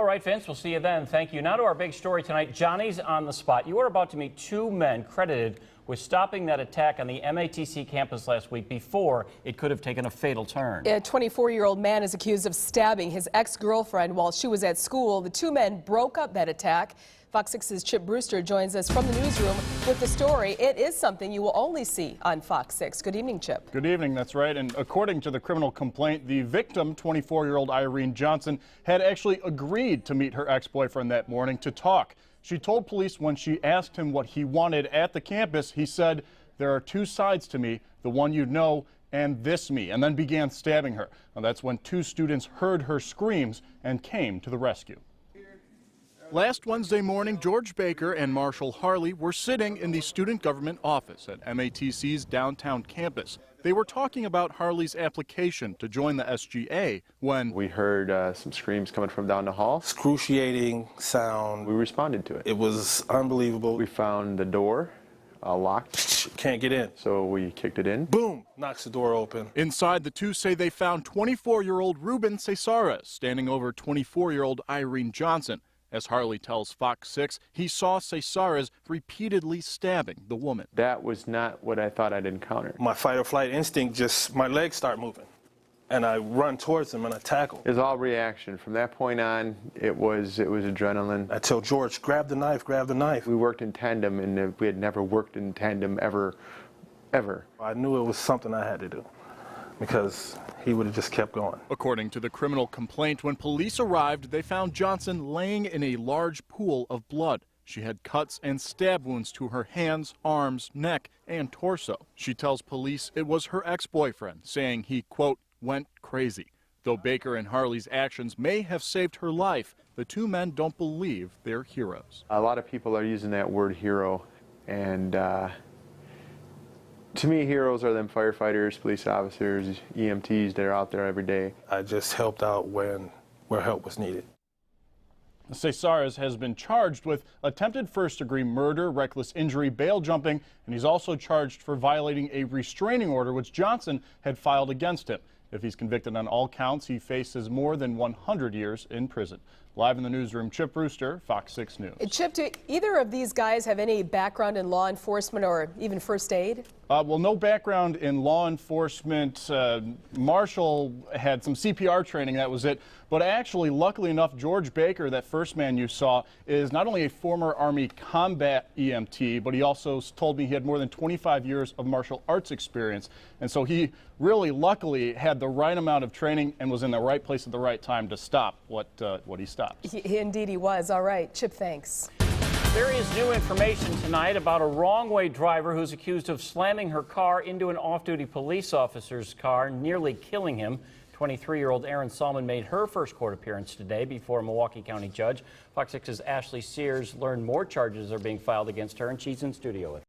right, Vince, we'll see you then. Thank you. Now to our big story tonight. Johnny's on the spot. You are about to meet two men credited with stopping that attack on the MATC campus last week before it could have taken a fatal turn. A 24-year-old man is accused of stabbing his ex-girlfriend while she was at school. The two men broke up that attack. Fox 6's Chip Brewster joins us from the newsroom with the story. It is something you will only see on Fox 6. Good evening, Chip. Good evening, that's right. And according to the criminal complaint, the victim, 24-year-old Irene Johnson, had actually agreed to meet her ex-boyfriend that morning to talk. She told police when she asked him what he wanted at the campus, he said, "There are two sides to me, the one you know and this me," and then began stabbing her. Now, that's when two students heard her screams and came to the rescue. Last Wednesday morning, George Baker and Marshall Harley were sitting in the student government office at MATC's downtown campus. They were talking about Harley's application to join the SGA when we heard some screams coming from down the hall. Excruciating sound. We responded to it. It was unbelievable. We found the door locked. Can't get in. So we kicked it in. Boom! Knocks the door open. Inside, the two say they found 24-year-old Ruben Cesares standing over 24-year-old Irene Johnson. As Harley tells Fox 6, he saw Cesares repeatedly stabbing the woman. That was not what I thought I'd encounter. My fight or flight instinct my legs start moving. And I run towards him and I tackle. It was all reaction. From that point on, it was adrenaline. I tell George, grab the knife, grab the knife. We worked in tandem, and we had never worked in tandem ever. I knew it was something I had to do, because he would have just kept going. According to the criminal complaint, when police arrived, they found Johnson laying in a large pool of blood. She had cuts and stab wounds to her hands, arms, neck, and torso. She tells police it was her ex-boyfriend, saying he, quote, went crazy. Though Baker and Harley's actions may have saved her life, the two men don't believe they're heroes. A lot of people are using that word hero, and to me, heroes are them firefighters, police officers, EMTs that are out there every day. I just helped out where help was needed. Cesares has been charged with attempted first-degree murder, reckless injury, bail jumping, and he's also charged for violating a restraining order which Johnson had filed against him. If he's convicted on all counts, he faces more than 100 years in prison. Live in the newsroom, Chip Brewster, Fox 6 News. Chip, do either of these guys have any background in law enforcement or even first aid? Well, no background in law enforcement. Marshall had some CPR training, that was it. But actually, luckily enough, George Baker, that first man you saw, is not only a former Army combat EMT, but he also told me he had more than 25 years of martial arts experience. And so he really, luckily, had the right amount of training and was in the right place at the right time to stop what he stopped. Indeed he was. All right. Chip, thanks. There is new information tonight about a wrong-way driver who's accused of slamming her car into an off-duty police officer's car, nearly killing him. 23-year-old Erin Salmon made her first court appearance today before a Milwaukee County judge. Fox 6's Ashley Sears learned more charges are being filed against her, and she's in studio with us.